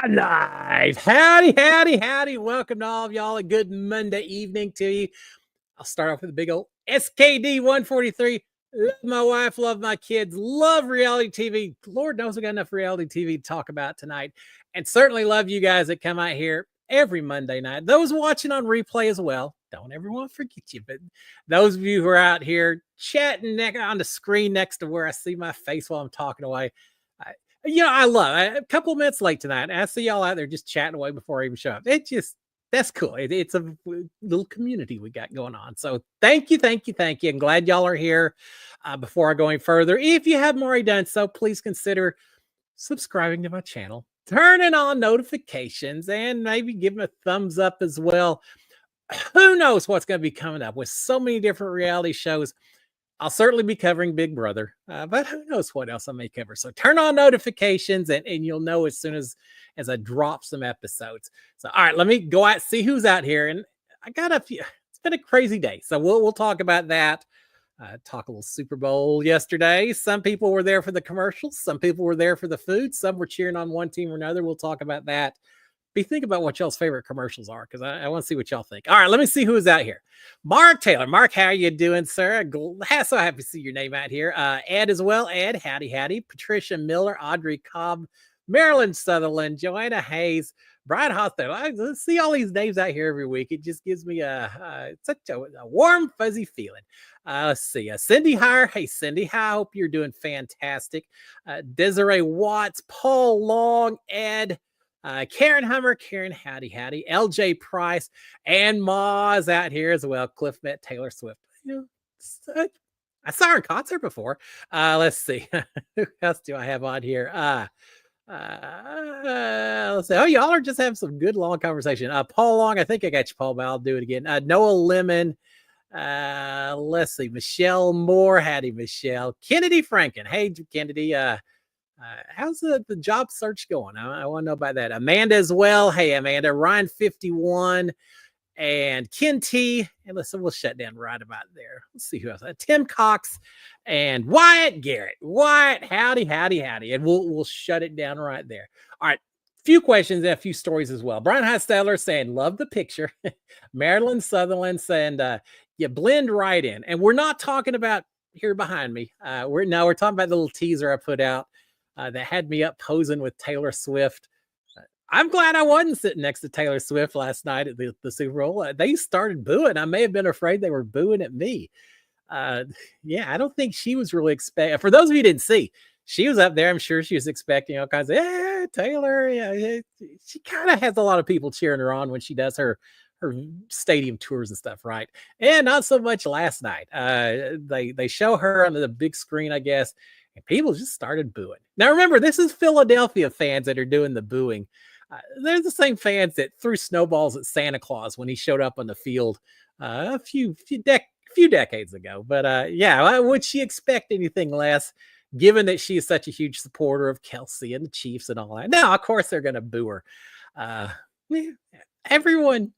Live. Howdy, howdy, howdy. Welcome to all of y'all. A good Monday evening to you. I'll start off with a big old SKD 143. Love my wife, love my kids, love reality TV. Lord knows we got enough reality TV to talk about tonight. And certainly love you guys that come out here every Monday night. Those watching on replay as well. Don't ever want to forget you. But those of you who are out here chatting on the screen next to where I see my face while I'm talking away, I love it. A couple minutes late tonight. I see y'all out there just chatting away before I even show up. That's cool. It's a little community we got going on. So thank you. I'm glad y'all are here. Before I go any further, if you haven't already done so, please consider subscribing to my channel, turning on notifications, and maybe giving a thumbs up as well. Who knows what's going to be coming up with so many different reality shows. I'll certainly be covering Big Brother, but who knows what else I may cover. So turn on notifications and you'll know as soon as I drop some episodes. So, all right, let me go out, see who's out here. And I got a few, it's been a crazy day. So we'll talk about that. Talk a little Super Bowl yesterday. Some people were there for the commercials. Some people were there for the food. Some were cheering on one team or another. We'll talk about that. Think about what y'all's favorite commercials are, because I want to see what y'all think. All right, let me see who's out here. Mark Taylor. Mark, how are you doing, sir? So happy to see your name out here. Ed as well. Ed, howdy. Patricia Miller, Audrey Cobb, Marilyn Sutherland, Joanna Hayes, Brian Hospital. I see all these names out here every week. It just gives me such a warm, fuzzy feeling. Let's see. Cindy Hire. Hey, Cindy. I hope you're doing fantastic. Desiree Watts, Paul Long, Ed, Karen Hummer, Karen, howdy. LJ Price, and Ma's out here as well. Cliff met Taylor Swift. I saw her in concert before. Let's see. Who else do I have on here? Let's see. Oh, y'all are just having some good long conversation. Paul Long, I think I got you, Paul, but I'll do it again. Noah Lemon. Let's see. Michelle Moore, howdy, Michelle. Kennedy Franken. Hey, Kennedy. How's the job search going? I want to know about that. Amanda as well. Hey, Amanda. Ryan 51 and Ken T. And we'll shut down right about there. Let's see who else. Tim Cox and Wyatt Garrett. Wyatt, howdy. And we'll shut it down right there. All right. Few questions and a few stories as well. Brian Hostetler saying, love the picture. Marilyn Sutherland saying, you blend right in. And we're not talking about here behind me. We're talking about the little teaser I put out. That had me up posing with Taylor Swift. I'm glad I wasn't sitting next to Taylor Swift last night at the Super Bowl. They started booing. I may have been afraid they were booing at me. I don't think she was really expecting. For those of you who didn't see, she was up there. I'm sure she was expecting all kinds of, Taylor. Yeah, she kind of has a lot of people cheering her on when she does her stadium tours and stuff, right? And not so much last night. They show her on the big screen, I guess. And people just started booing. Now, remember, this is Philadelphia fans that are doing the booing. They're the same fans that threw snowballs at Santa Claus when he showed up on the field a few decades ago. But would she expect anything less, given that she is such a huge supporter of Kelsey and the Chiefs and all that? No, of course they're going to boo her. Everyone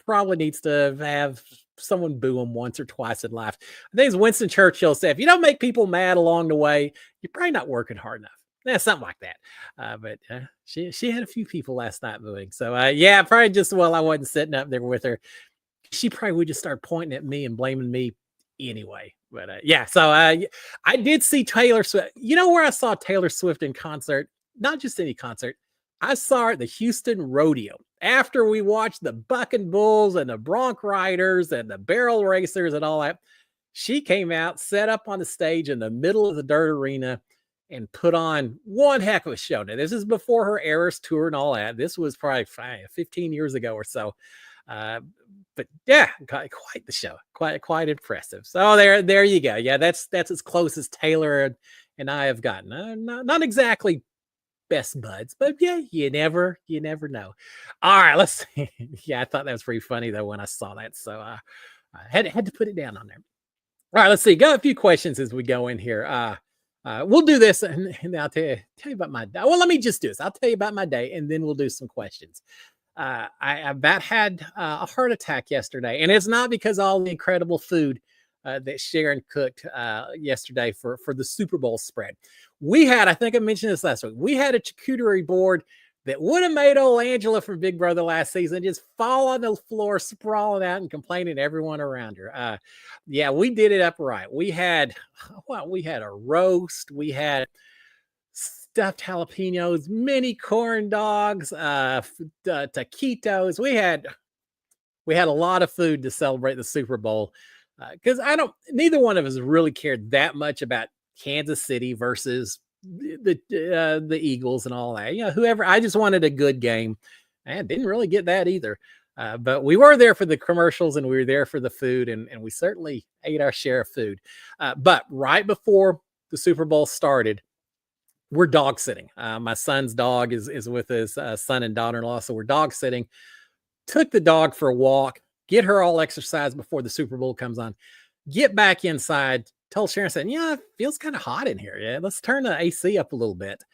probably needs to have someone boo them once or twice in life. I think as Winston Churchill said, if you don't make people mad along the way, you're probably not working hard enough. Yeah, something like that. But she had a few people last night booing. So probably just I wasn't sitting up there with her. She probably would just start pointing at me and blaming me anyway. But so I did see Taylor Swift. You know where I saw Taylor Swift in concert? Not just any concert. I saw her at the Houston Rodeo. After we watched the Bucking Bulls and the Bronc Riders and the Barrel Racers and all that, she came out, set up on the stage in the middle of the dirt arena, and put on one heck of a show. Now, this is before her Eras tour and all that. This was probably 15 years ago or so. But yeah, quite the show. Quite impressive. So there you go. Yeah, that's as close as Taylor and I have gotten. Not exactly best buds, but yeah, you never know. All right, let's see. I thought that was pretty funny though when I saw that, so I had to put it down on there. All right, let's see. Got a few questions as we go in here. We'll do this, and I'll tell you about my day. Well, let me just do this. I'll tell you about my day, and then we'll do some questions. I about had a heart attack yesterday, and it's not because of all the incredible food that Sharon cooked yesterday for the Super Bowl spread. We had, I think I mentioned this last week, we had a charcuterie board that would have made old Angela from Big Brother last season just fall on the floor, sprawling out and complaining to everyone around her. Yeah, we did it upright. We had well, we had a roast, we had stuffed jalapenos, mini corn dogs, taquitos. We had a lot of food to celebrate the Super Bowl because I don't. Neither one of us really cared that much about Kansas City versus the Eagles and all that. Whoever. I just wanted a good game, and didn't really get that either. But we were there for the commercials and we were there for the food, and we certainly ate our share of food. But right before the Super Bowl started, we're dog sitting. My son's dog is with his son and daughter-in-law, so we're dog sitting. Took the dog for a walk, get her all exercised before the Super Bowl comes on. Get back inside. Told Sharon, said, "Yeah, it feels kind of hot in here. Yeah, let's turn the AC up a little bit."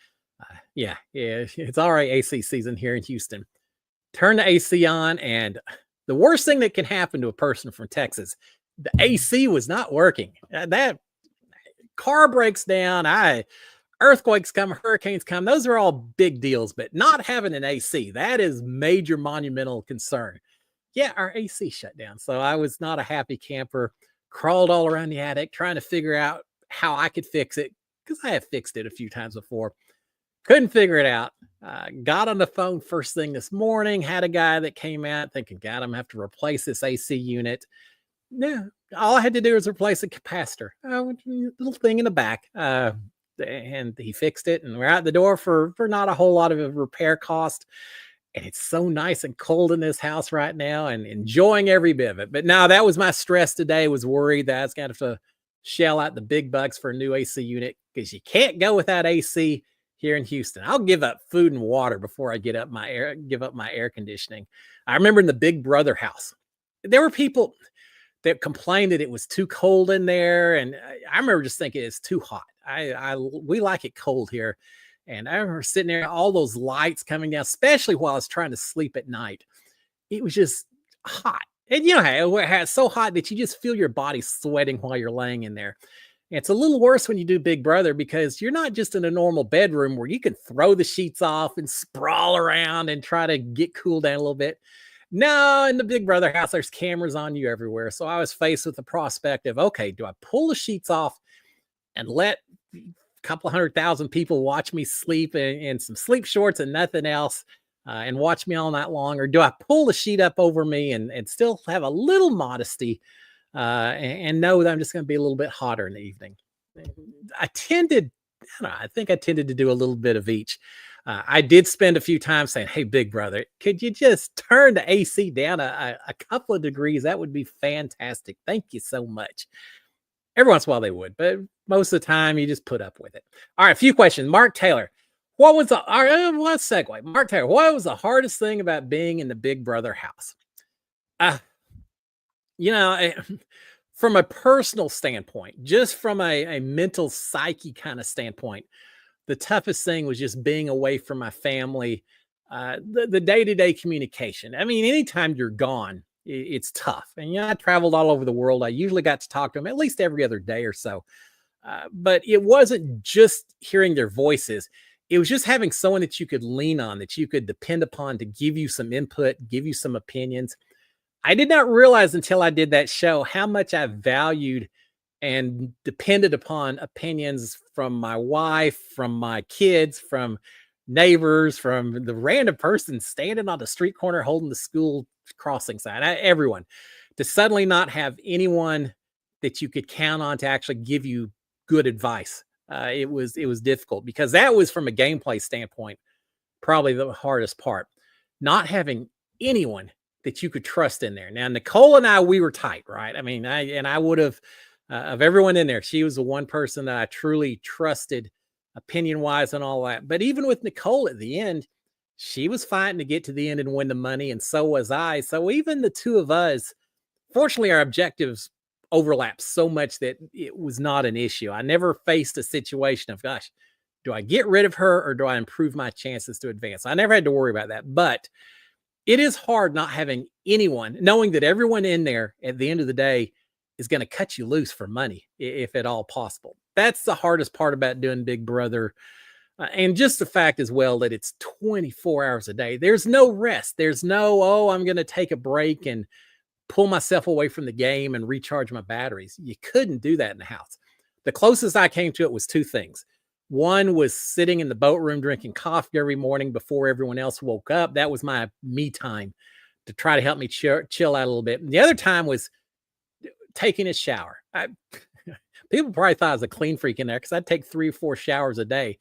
Yeah, it's all right. AC season here in Houston. Turn the AC on, and the worst thing that can happen to a person from Texas, the AC was not working. That car breaks down. Earthquakes come, hurricanes come. Those are all big deals, but not having an AC, that is major monumental concern. Yeah, our AC shut down. So I was not a happy camper. Crawled all around the attic trying to figure out how I could fix it because I have fixed it a few times before. Couldn't figure it out. Got on the phone first thing this morning, had a guy that came out thinking, God, I'm gonna have to replace this AC unit. Yeah, all I had to do was replace a capacitor, little thing in the back. And he fixed it, and we're out the door for not a whole lot of a repair cost. And it's so nice and cold in this house right now, and enjoying every bit of it. But now that was my stress today. Was worried that I was going to have to shell out the big bucks for a new AC unit because you can't go without AC here in Houston. I'll give up food and water before I give up my air conditioning. I remember in the Big Brother house, there were people that complained that it was too cold in there, and I remember just thinking it's too hot. We like it cold here, and I remember sitting there, all those lights coming down, especially while I was trying to sleep at night. It was just hot, and it's so hot that you just feel your body sweating while you're laying in there. And it's a little worse when you do Big Brother because you're not just in a normal bedroom where you can throw the sheets off and sprawl around and try to get cooled down a little bit. No, in the Big Brother house, there's cameras on you everywhere. So I was faced with the prospect of, okay, do I pull the sheets off and let a couple 100,000 people watch me sleep in some sleep shorts and nothing else and watch me all night long? Or do I pull the sheet up over me and still have a little modesty and know that I'm just going to be a little bit hotter in the evening? I think I tended to do a little bit of each. I did spend a few times saying, "Hey, Big Brother, could you just turn the AC down a couple of degrees? That would be fantastic. Thank you so much." Every once in a while they would, but most of the time you just put up with it. All right, a few questions. Mark Taylor, let's segue. Mark Taylor, what was the hardest thing about being in the Big Brother house? You know, from a personal standpoint, just from a mental psyche kind of standpoint, the toughest thing was just being away from my family, the day-to-day communication. I mean, anytime you're gone, it's tough. And I traveled all over the world. I usually got to talk to them at least every other day or so. But it wasn't just hearing their voices. It was just having someone that you could lean on, that you could depend upon to give you some input, give you some opinions. I did not realize until I did that show how much I valued and depended upon opinions from my wife, from my kids, from neighbors, from the random person standing on the street corner holding the school crossing sign. Everyone, to suddenly not have anyone that you could count on to actually give you good advice. It was difficult because that was, from a gameplay standpoint, probably the hardest part. Not having anyone that you could trust in there. Now, Nicole and I, we were tight, right? I mean, I would have, of everyone in there, she was the one person that I truly trusted opinion wise and all that. But even with Nicole at the end, she was fighting to get to the end and win the money. And so was I. So even the two of us, fortunately, our objectives overlapped so much that it was not an issue. I never faced a situation of, gosh, do I get rid of her or do I improve my chances to advance? I never had to worry about that. But it is hard not having anyone, knowing that everyone in there at the end of the day is going to cut you loose for money, if at all possible. That's the hardest part about doing Big Brother. And just the fact as well that it's 24 hours a day. There's no rest. There's no, oh, I'm going to take a break and pull myself away from the game and recharge my batteries. You couldn't do that in the house. The closest I came to it was two things. One was sitting in the boat room drinking coffee every morning before everyone else woke up. That was my me time to try to help me chill out a little bit. And the other time was taking a shower. People probably thought I was a clean freak in there because I'd take 3 or 4 showers a day.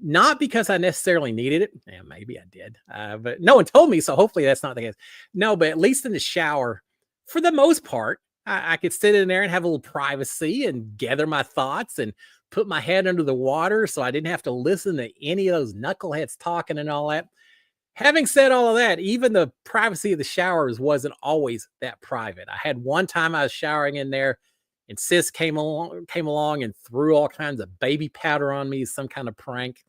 Not because I necessarily needed it. Yeah, maybe I did. But no one told me, so hopefully that's not the case. No, but at least in the shower, for the most part, I could sit in there and have a little privacy and gather my thoughts and put my head under the water so I didn't have to listen to any of those knuckleheads talking and all that. Having said all of that, even the privacy of the showers wasn't always that private. I had one time I was showering in there and sis came along and threw all kinds of baby powder on me, some kind of prank.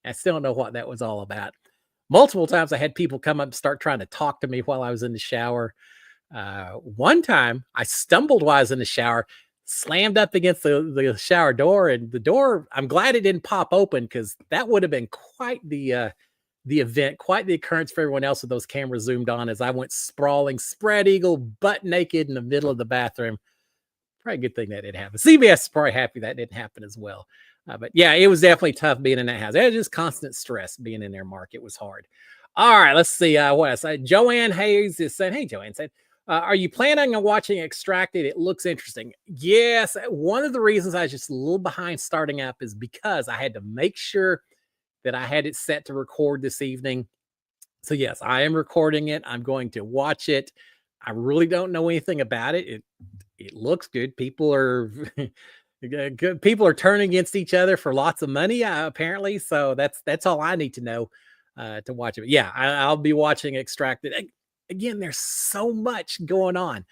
I still don't know what that was all about. Multiple times I had people come up and start trying to talk to me while I was in the shower. One time I stumbled while I was in the shower, slammed up against the shower door, and the door, I'm glad it didn't pop open because that would have been quite the event, quite the occurrence for everyone else with those cameras zoomed on as I went sprawling, spread eagle, butt naked in the middle of the bathroom. Probably a good thing that didn't happen. CBS is probably happy that didn't happen as well. But yeah, it was definitely tough being in that house. It was just constant stress being in there, Mark. It was hard. All right, let's see what else. Joanne Hayes is saying, hey, Joanne said, are you planning on watching Extracted? It looks interesting. Yes, one of the reasons I was just a little behind starting up is because I had to make sure that I had it set to record this evening. So yes, I am recording it. I'm going to watch it. I really don't know anything about it. It looks good. People are people are turning against each other for lots of money, apparently. So that's all I need to know to watch it. Yeah, I'll be watching Extracted. Again, there's so much going on.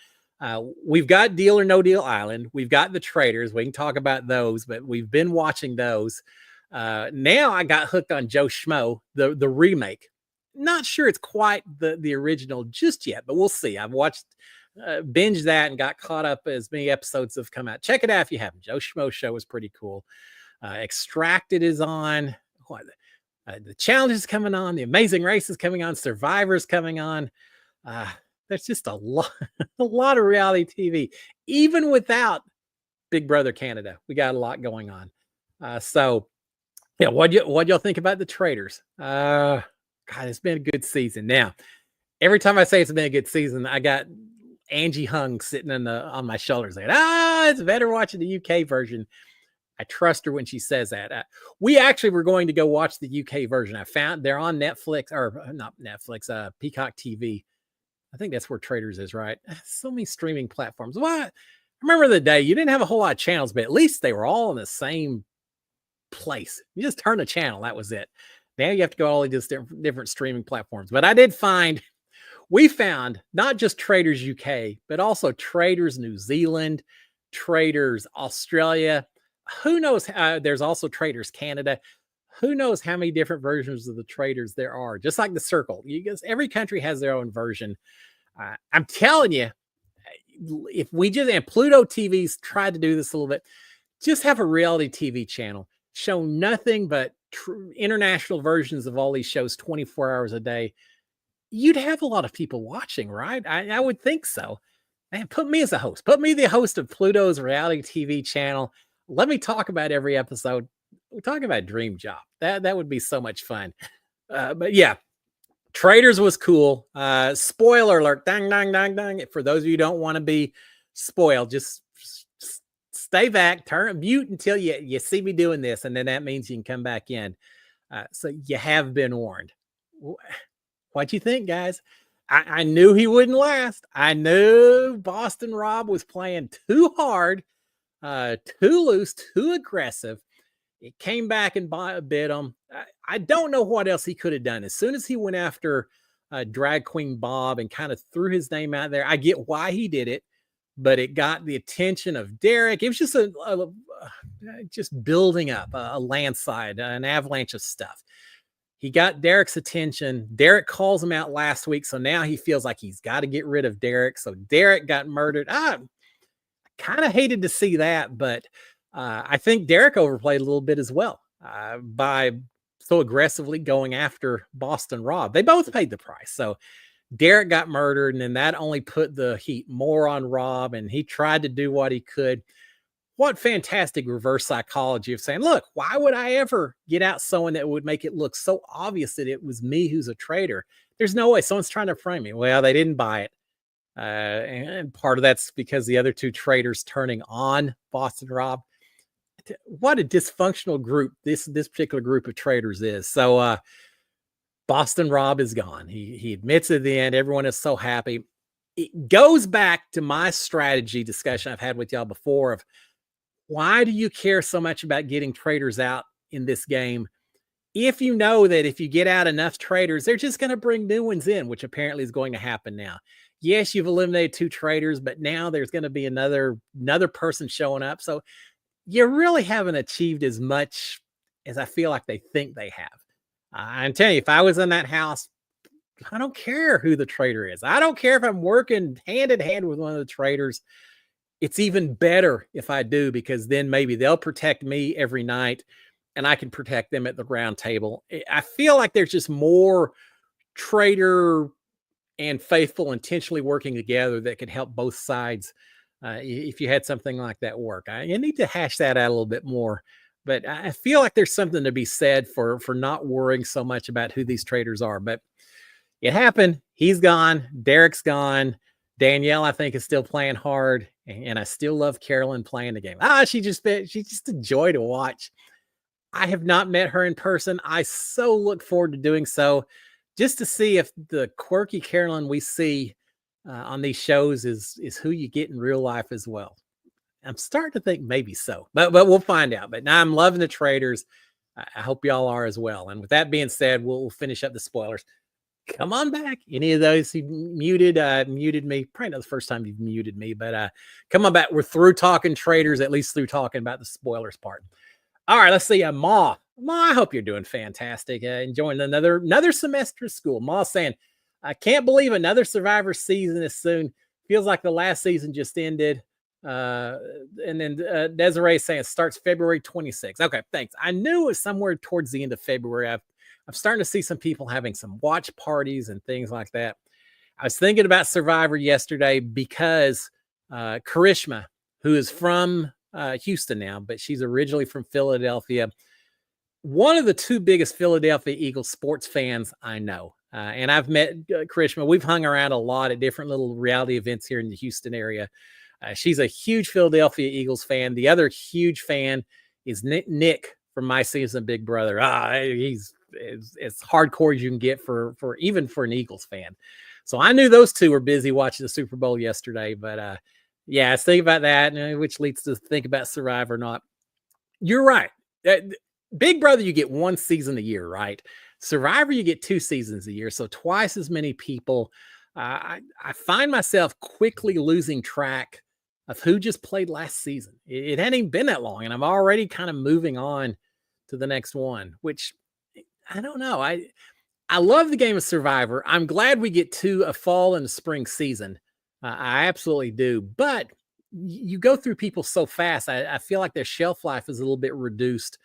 We've got Deal or No Deal Island. We've got the Traitors. We can talk about those, but we've been watching those. Now I got hooked on Joe Schmo, the remake. Not sure it's quite the original just yet, but we'll see. I've watched binged that and got caught up as many episodes have come out. Check it out if you haven't. Joe Schmo show is pretty cool. Extracted is on. The challenge is coming on. The Amazing Race is coming on. Survivor's coming on. There's just a lot of reality TV, even without Big Brother Canada. We got a lot going on. So yeah, what y'all think about the Traitors? God, it's been a good season. Now, every time I say it's been a good season, I got Angie Hung sitting on my shoulders saying, it's better watching the UK version. I trust her when she says that. We actually were going to go watch the UK version. I found they're on Netflix, or not Netflix, Peacock TV. I think that's where Traitors is, right? So many streaming platforms. Well, I remember the day you didn't have a whole lot of channels, but at least they were all in the same place. You just turn a channel. That was it. Now you have to go all these different streaming platforms. But we found not just Traitors UK, but also Traitors New Zealand, Traitors Australia. Who knows? There's also Traitors Canada. Who knows how many different versions of the Traitors there are? Just like the Circle. Every country has their own version. I'm telling you, if we just, and Pluto TV's tried to do this a little bit, just have a reality TV channel. Show nothing but international versions of all these shows 24 hours a day. You'd have a lot of people watching, right? I would think so. Man, put me as a host. Put me the host of Pluto's reality TV channel. Let me talk about every episode. We're talking about dream job. That would be so much fun. But yeah, Traitors was cool. Spoiler alert. Dang, dang, dang, dang. For those of you who don't want to be spoiled, just stay back, mute until you see me doing this. And then that means you can come back in. So you have been warned. What you think, guys? I knew he wouldn't last. I knew Boston Rob was playing too hard, too loose, too aggressive. It came back and bit him. I don't know what else he could have done. As soon as he went after Drag Queen Bob and kind of threw his name out there, I get why he did it, but it got the attention of Derek. It was just just building up a landslide, an avalanche of stuff. He got Derek's attention. Derek calls him out last week, so now he feels like he's got to get rid of Derek. So Derek got murdered. I kind of hated to see that, but I think Derek overplayed a little bit as well by so aggressively going after Boston Rob. They both paid the price. So Derek got murdered, and then that only put the heat more on Rob, and he tried to do what he could. What fantastic reverse psychology of saying, look, why would I ever get out someone that would make it look so obvious that it was me who's a traitor? There's no way someone's trying to frame me. Well, they didn't buy it. And part of that's because the other two traitors turning on Boston Rob. What a dysfunctional group this particular group of traitors is. So Boston Rob is gone. He admits at the end. Everyone is so happy. It goes back to my strategy discussion I've had with y'all before of why do you care so much about getting traitors out in this game? If you know that if you get out enough traitors, they're just going to bring new ones in, which apparently is going to happen now. Yes, you've eliminated 2 traitors, but now there's going to be another person showing up. So you really haven't achieved as much as I feel like they think they have. I'm telling you, if I was in that house, I don't care who the traitor is. I don't care if I'm working hand in hand with one of the traitors. It's even better if I do, because then maybe they'll protect me every night and I can protect them at the round table. I feel like there's just more traitor and faithful intentionally working together that could help both sides. If you had something like that work, you need to hash that out a little bit more. But I feel like there's something to be said for not worrying so much about who these traitors are. But it happened. He's gone. Derek's gone. Danielle, I think, is still playing hard, and I still love Carolyn playing the game. She's just a joy to watch. I have not met her in person. I so look forward to doing so, just to see if the quirky Carolyn we see on these shows is who you get in real life as well. I'm starting to think maybe so, but we'll find out. But now I'm loving the traitors. I hope y'all are as well. And with that being said, we'll finish up the spoilers. Come on back. Any of those who muted me, probably not the first time you've muted me, but come on back. We're through talking traitors, at least through talking about the spoilers part. All right, let's see. Ma, I hope you're doing fantastic. Enjoying another semester of school. Ma saying, I can't believe another Survivor season is soon. Feels like the last season just ended. And then Desiree saying it starts February 26th. Okay, thanks. I knew it was somewhere towards the end of February. I'm starting to see some people having some watch parties and things like that. I was thinking about Survivor yesterday because Karishma, who is from Houston now, but she's originally from Philadelphia, one of the 2 biggest Philadelphia Eagles sports fans I know. And I've met Karishma. We've hung around a lot at different little reality events here in the Houston area. She's a huge Philadelphia Eagles fan. The other huge fan is Nick from My Season Big Brother. He's as hardcore as you can get for even for an Eagles fan. So I knew those 2 were busy watching the Super Bowl yesterday. But yeah, I was thinking about that, which leads to think about Survivor or not. You're right. Big Brother, you get 1 season a year, right? Survivor, you get 2 seasons a year, so twice as many people. I find myself quickly losing track of who just played last season. It hadn't even been that long, and I'm already kind of moving on to the next one, which I don't know. I love the game of Survivor. I'm glad we get to a fall and a spring season. I absolutely do. But you go through people so fast. I feel like their shelf life is a little bit reduced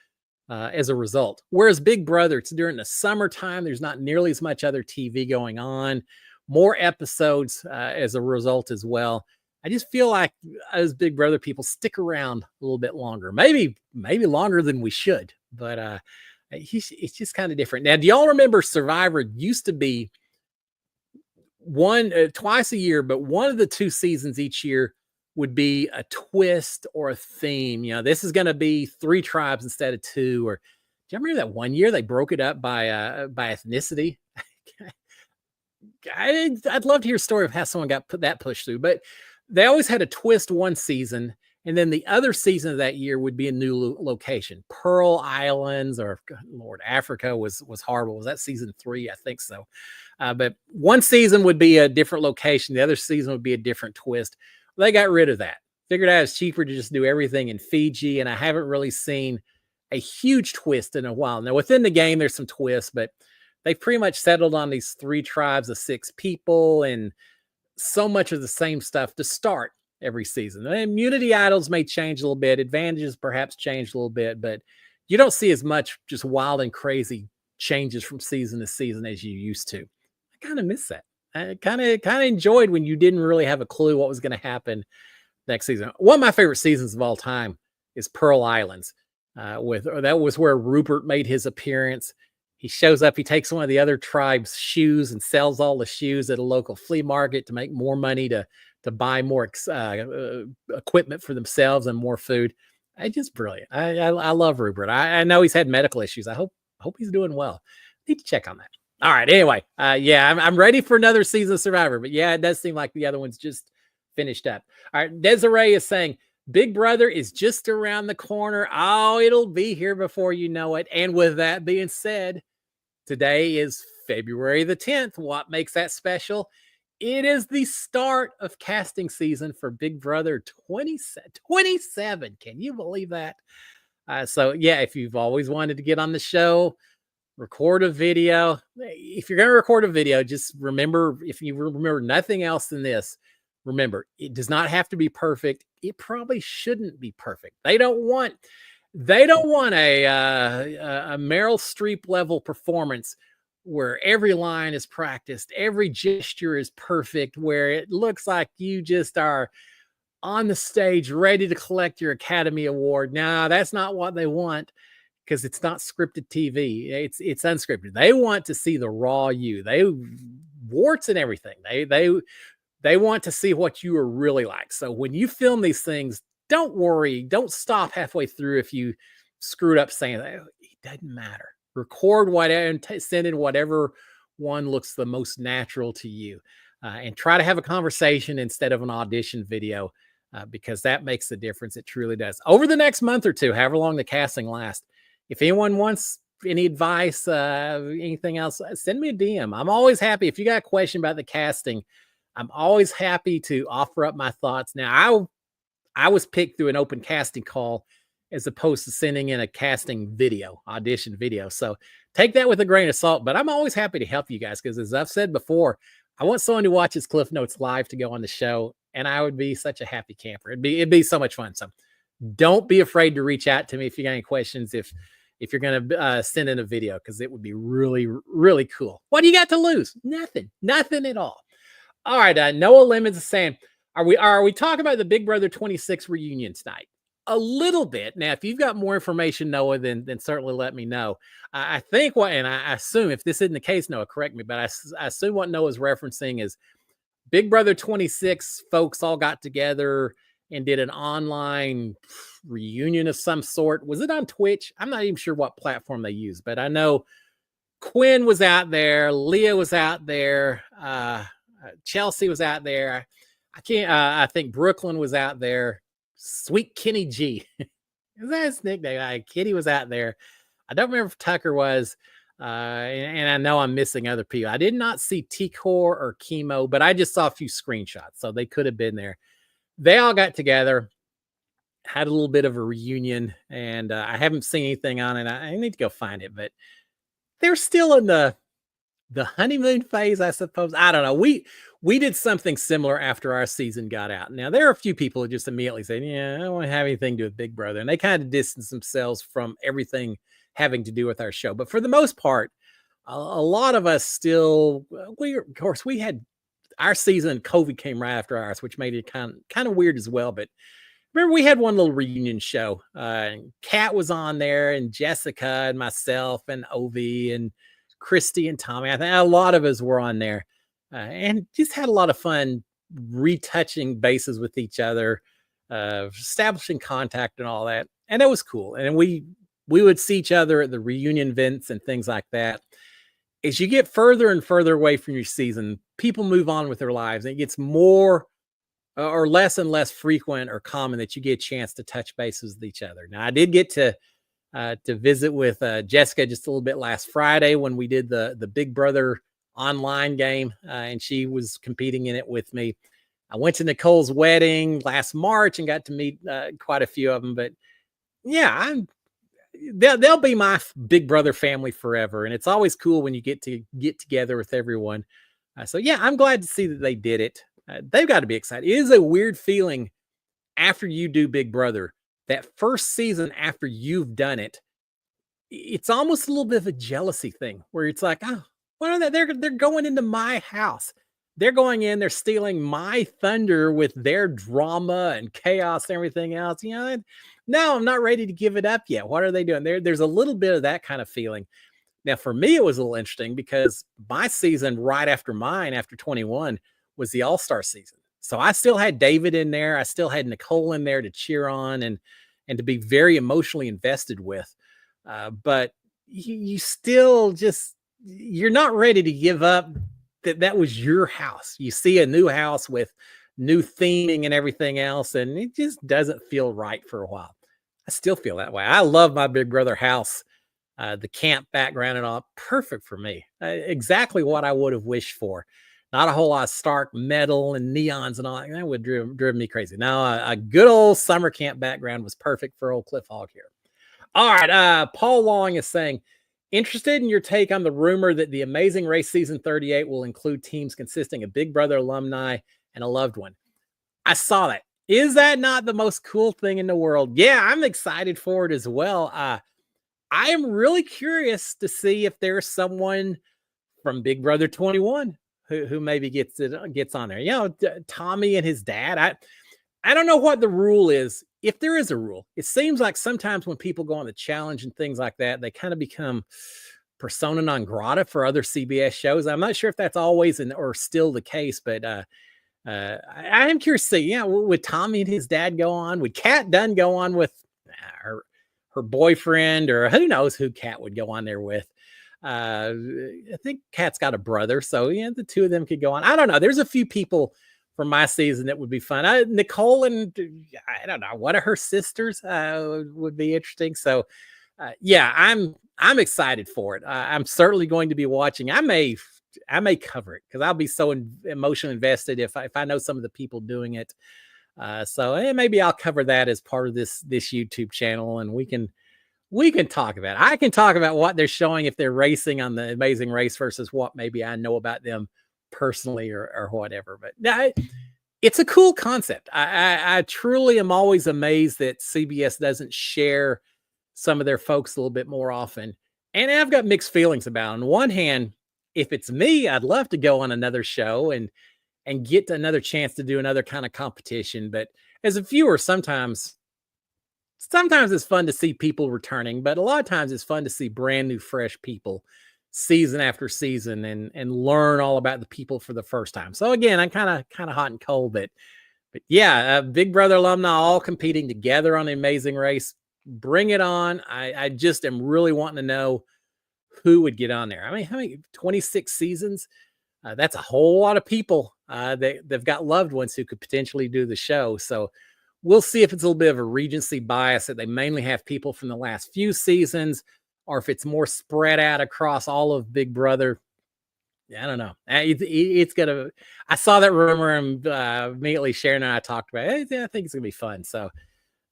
as a result. Whereas Big Brother, it's during the summertime. There's not nearly as much other TV going on. More episodes as a result as well. I just feel like as Big Brother people stick around a little bit longer. Maybe longer than we should. But it's just kind of different. Now, do y'all remember Survivor used to be twice a year, but one of the 2 seasons each year would be a twist or a theme. This is going to be 3 tribes instead of 2. Or do you remember that one year they broke it up by ethnicity? I'd love to hear a story of how someone got that pushed through, but they always had a twist one season, and then the other season of that year would be a new location. Pearl Islands, or Lord, Africa was horrible. Was that season 3? I think so. But one season would be a different location. The other season would be a different twist. They got rid of that. Figured out it's cheaper to just do everything in Fiji, and I haven't really seen a huge twist in a while. Now, within the game, there's some twists, but they've pretty much settled on these 3 tribes of 6 people and so much of the same stuff to start every season. The immunity idols may change a little bit. Advantages perhaps change a little bit, but you don't see as much just wild and crazy changes from season to season as you used to. I kind of miss that. I kind of enjoyed when you didn't really have a clue what was going to happen next season. One of my favorite seasons of all time is Pearl Islands. That was where Rupert made his appearance. He shows up, he takes one of the other tribes' shoes and sells all the shoes at a local flea market to make more money to buy more equipment for themselves and more food. It's just brilliant. I love Rupert. I know he's had medical issues. I hope he's doing well. Need to check on that. All right. Anyway, yeah, I'm ready for another season of Survivor. But yeah, it does seem like the other one's just finished up. All right. Desiree is saying Big Brother is just around the corner. Oh, it'll be here before you know it. And with that being said, today is February the 10th. What makes that special? It is the start of casting season for Big Brother 27. Can you believe that? So, yeah, if you've always wanted to get on the show, record a video. If you're going to record a video, just remember, if you remember nothing else than this, remember, it does not have to be perfect. It probably shouldn't be perfect. They don't want a Meryl Streep level performance where every line is practiced, every gesture is perfect, where it looks like you just are on the stage ready to collect your Academy Award. No, that's not what they want, because it's not scripted TV. It's unscripted. They want to see the raw you. They warts and everything. They want to see what you are really like. So when you film these things, don't worry. Don't stop halfway through if you screwed up saying that. It doesn't matter. Record whatever and send in whatever one looks the most natural to you, and try to have a conversation instead of an audition video, because that makes the difference. It truly does. Over the next month or two, however long the casting lasts, if anyone wants any advice, anything else, send me a DM. I'm always happy. If you got a question about the casting, I'm always happy to offer up my thoughts. Now, I was picked through an open casting call as opposed to sending in a casting video, audition video. So take that with a grain of salt, but I'm always happy to help you guys, because as I've said before, I want someone who watches Cliff Notes live to go on the show, and I would be such a happy camper. It'd be so much fun. So don't be afraid to reach out to me if you got any questions, if you're going to send in a video, because it would be really, really cool. What do you got to lose? Nothing at all. All right. Noah Lemons is saying, are we talking about the Big Brother 26 reunion tonight? A little bit. Now, if you've got more information, Noah, then certainly let me know. I think and I assume, if this isn't the case, Noah, correct me, but I assume what Noah's referencing is Big Brother 26 folks all got together and did an online reunion of some sort. Was it on Twitch? I'm not even sure what platform they use, but I know Quinn was out there, Leah was out there, Chelsea was out there. I think Brooklyn was out there. Sweet Kenny G. Is that his nickname? Kitty was out there. I don't remember if Tucker was. And I know I'm missing other people. I did not see T-Core or Chemo, but I just saw a few screenshots, so they could have been there. They all got together, had a little bit of a reunion, and I haven't seen anything on it. I need to go find it, but they're still in the honeymoon phase, I suppose. I don't know. We did something similar after our season got out. Now, there are a few people who just immediately say, yeah, I don't want to have anything to do with Big Brother. And they kind of distance themselves from everything having to do with our show. But for the most part, a lot of us still, of course, we had our season, COVID came right after ours, which made it kind of weird as well. But remember, we had one little reunion show. Kat was on there, and Jessica and myself and Ovi and Christy and Tommy. I think a lot of us were on there, and just had a lot of fun retouching bases with each other, establishing contact and all that. And it was cool. And we would see each other at the reunion events and things like that. As you get further and further away from your season, people move on with their lives, and it gets more or less and less frequent or common that you get a chance to touch bases with each other. Now, I did get to visit with Jessica just a little bit last Friday when we did the Big Brother online game, and she was competing in it with me. I went to Nicole's wedding last March and got to meet quite a few of them. But yeah, they'll be my Big Brother family forever, and it's always cool when you get together with everyone. So yeah, I'm glad to see that they did it. They've got to be excited. It is a weird feeling after you do Big Brother. That first season after you've done it, it's almost a little bit of a jealousy thing where it's like, oh, what are they? They're going into my house. They're going in, they're stealing my thunder with their drama and chaos and everything else. No, I'm not ready to give it up yet. What are they doing? There's a little bit of that kind of feeling. Now, for me, it was a little interesting because my season right after mine, after 21, was the All-Star season. So I still had David in there. I still had Nicole in there to cheer on and to be very emotionally invested with. But you still just you're not ready to give up that was your house. You see a new house with new theming and everything else, and it just doesn't feel right for a while. I still feel that way. I love my Big Brother house, the camp background and all, perfect for me. Exactly what I would have wished for. Not a whole lot of stark metal and neons and all that. That would driven me crazy. Now, a good old summer camp background was perfect for old Cliff Hog here. All right. Paul Long is saying, interested in your take on the rumor that the Amazing Race season 38 will include teams consisting of Big Brother alumni and a loved one. I saw that. Is that not the most cool thing in the world? Yeah, I'm excited for it as well. I am really curious to see if there's someone from Big Brother 21 who maybe gets on there. Tommy and his dad. I don't know what the rule is, if there is a rule. It seems like sometimes when people go on the challenge and things like that, they kind of become persona non grata for other CBS shows. I'm not sure if that's always or still the case, but I am curious to see. Would Tommy and his dad go on? Would Kat Dunn go on with her boyfriend, or who knows who Kat would go on there with? I think Kat's got a brother, so the two of them could go on. I don't know. There's a few people from my season that would be fun. Nicole and I don't know, one of her sisters would be interesting. So I'm excited for it. I'm certainly going to be watching. I may cover it because I'll be so emotionally invested if I know some of the people doing it. So maybe I'll cover that as part of this YouTube channel, and we can talk about it. I can talk about what they're showing if they're racing on the Amazing Race versus what maybe I know about them personally or whatever. But it's a cool concept. I truly am always amazed that CBS doesn't share some of their folks a little bit more often. And I've got mixed feelings about it. On one hand, if it's me, I'd love to go on another show and get another chance to do another kind of competition. But as a viewer, sometimes it's fun to see people returning, but a lot of times it's fun to see brand new, fresh people season after season and learn all about the people for the first time. So again, I'm kind of hot and cold, but yeah, Big Brother alumni all competing together on the Amazing Race. Bring it on. I just am really wanting to know who would get on there. I mean, how many 26 seasons? That's a whole lot of people. They've got loved ones who could potentially do the show. So we'll see if it's a little bit of a Regency bias that they mainly have people from the last few seasons, or if it's more spread out across all of Big Brother. I don't know. It's gonna. I saw that rumor and immediately Sharon and I talked about it. I think it's gonna be fun. So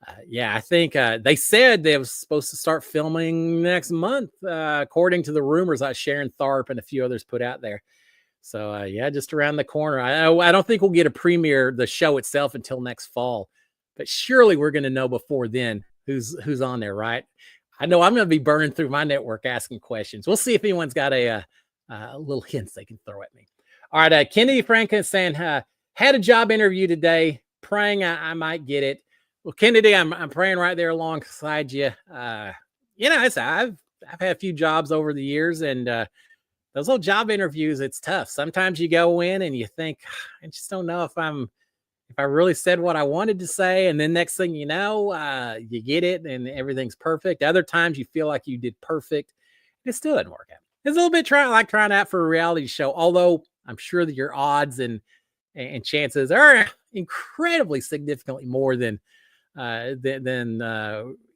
I think they said they was supposed to start filming next month, according to the rumors that Sharon Tharp and a few others put out there. So just around the corner. I don't think we'll get a premiere, the show itself, until next fall, but surely we're going to know before then who's on there, right? I know I'm going to be burning through my network asking questions. We'll see if anyone's got a little hints they can throw at me. All right, Kennedy Franklin saying, had a job interview today, praying I might get it. Well, Kennedy, I'm praying right there alongside you. I've had a few jobs over the years, and those little job interviews, it's tough. Sometimes you go in and you think, I just don't know if I really said what I wanted to say. And then next thing you know, you get it and everything's perfect. Other times you feel like you did perfect. It still didn't work out. It's a little bit like trying out for a reality show, although I'm sure that your odds and chances are incredibly significantly more than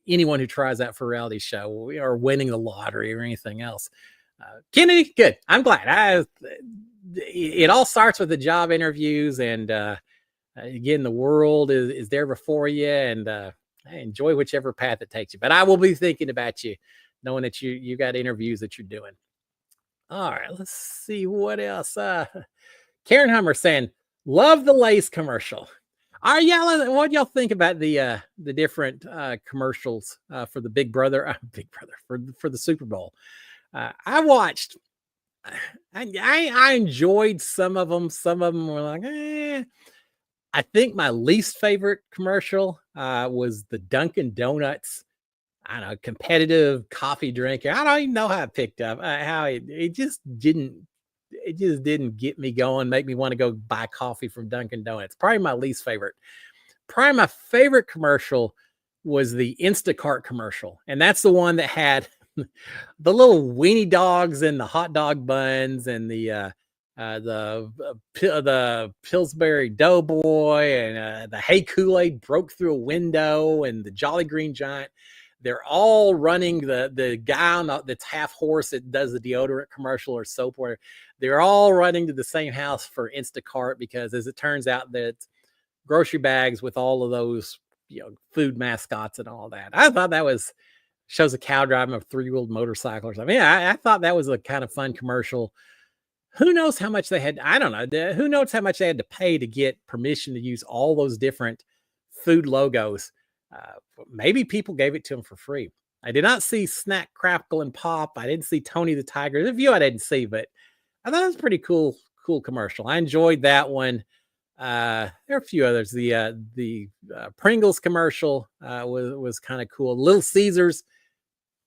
anyone who tries out for a reality show or winning the lottery or anything else. Kennedy, good. I'm glad. It all starts with the job interviews, and again, the world is there before you, and enjoy whichever path it takes you. But I will be thinking about you, knowing that you got interviews that you're doing. All right, let's see what else. Karen Hummer saying, love the Lay's commercial. All right, yeah. What y'all think about the different commercials for the Big Brother, Big Brother for the Super Bowl? I watched. I enjoyed some of them. Some of them were like, eh. I think my least favorite commercial was the Dunkin' Donuts. I don't know, competitive coffee drinker. I don't even know how it picked up. How it just didn't. It just didn't get me going. Make me want to go buy coffee from Dunkin' Donuts. Probably my least favorite. Probably my favorite commercial was the Instacart commercial, and that's the one that had the little weenie dogs and the hot dog buns and the Pillsbury Doughboy and the Hey Kool-Aid broke through a window and the Jolly Green Giant. They're all running the guy on that's half horse that does the deodorant commercial or soap where they're all running to the same house for Instacart because as it turns out that grocery bags with all of those food mascots and all that. I thought that was shows a cow driving a three-wheeled motorcycle or something. Yeah, I thought that was a kind of fun commercial. Who knows how much they had? I don't know. Who knows how much they had to pay to get permission to use all those different food logos? Maybe people gave it to them for free. I did not see Snack, Crackle, and Pop. I didn't see Tony the Tiger. The few I didn't see, but I thought it was a pretty cool commercial. I enjoyed that one. There are a few others. The Pringles commercial was kind of cool. Little Caesars.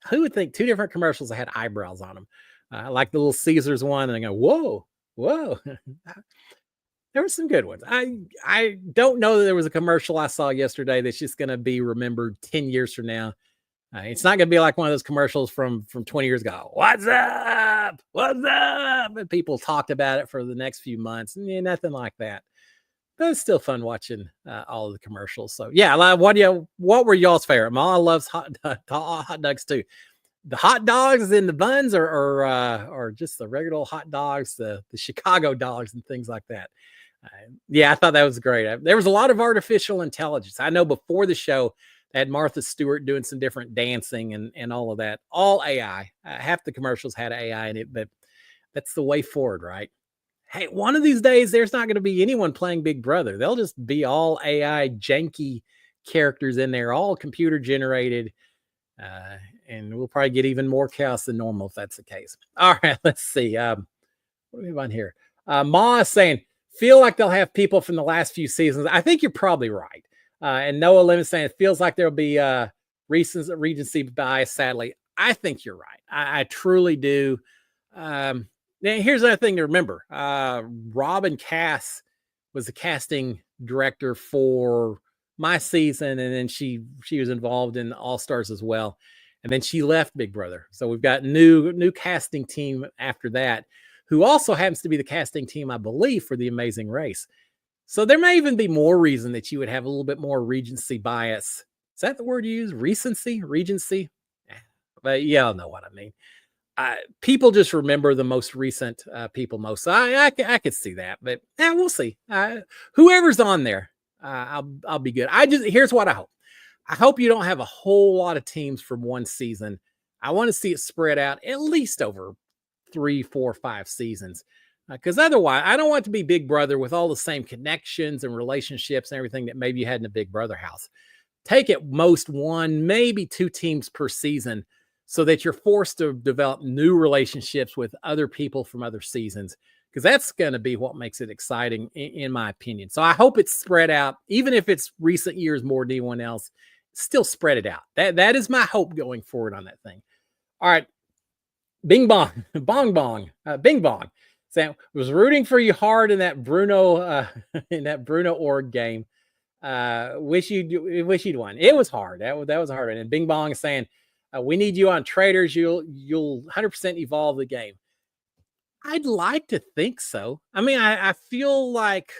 Who would think two different commercials that had eyebrows on them? Like the Little Caesars one, and I go, whoa, whoa. There were some good ones. I don't know that there was a commercial I saw yesterday that's just going to be remembered 10 years from now. It's not going to be like one of those commercials from 20 years ago. What's up? What's up? And people talked about it for the next few months. Yeah, nothing like that. But it's still fun watching all of the commercials. So yeah, what were y'all's favorite? Ma loves hot dogs too. The hot dogs in the buns or just the regular old hot dogs, the Chicago dogs and things like that. Yeah, I thought that was great. There was a lot of artificial intelligence. I know before the show, they had Martha Stewart doing some different dancing and all of that. All AI. Half the commercials had AI in it, but that's the way forward, right? Hey, one of these days, there's not going to be anyone playing Big Brother. They'll just be all AI janky characters in there, all computer generated. And we'll probably get even more chaos than normal if that's the case. All right, let's see. What do we have on here? Ma is saying, feel like they'll have people from the last few seasons. I think you're probably right. And Noah Lim is saying, it feels like there'll be recency bias, sadly. I think you're right. I truly do. Now, here's another thing to remember. Robin Cass was the casting director for my season, and then she was involved in All Stars as well. And then she left Big Brother. So we've got new casting team after that, who also happens to be the casting team, I believe, for The Amazing Race. So there may even be more reason that you would have a little bit more regency bias. Is that the word you use? Regency? But y'all know what I mean. People just remember the most recent people most. So I could see that, but we'll see. Whoever's on there, I'll be good. Here's what I hope. I hope you don't have a whole lot of teams from one season. I want to see it spread out at least over 3, 4, 5 seasons. Because otherwise, I don't want to be Big Brother with all the same connections and relationships and everything that maybe you had in a Big Brother house. Take at most 1, maybe 2 teams per season so that you're forced to develop new relationships with other people from other seasons. Because that's going to be what makes it exciting, in my opinion. So I hope it's spread out, even if it's recent years more than anyone else. Still spread it out. That is my hope going forward on that thing. All right, Bing Bong, Bong Bong, Bing Bong. Sam was rooting for you hard in that Bruno org game. Wish you'd won. It was hard. That was hard. And Bing Bong is saying, we need you on Traitors. You'll 100% evolve the game. I'd like to think so. I mean, I feel like,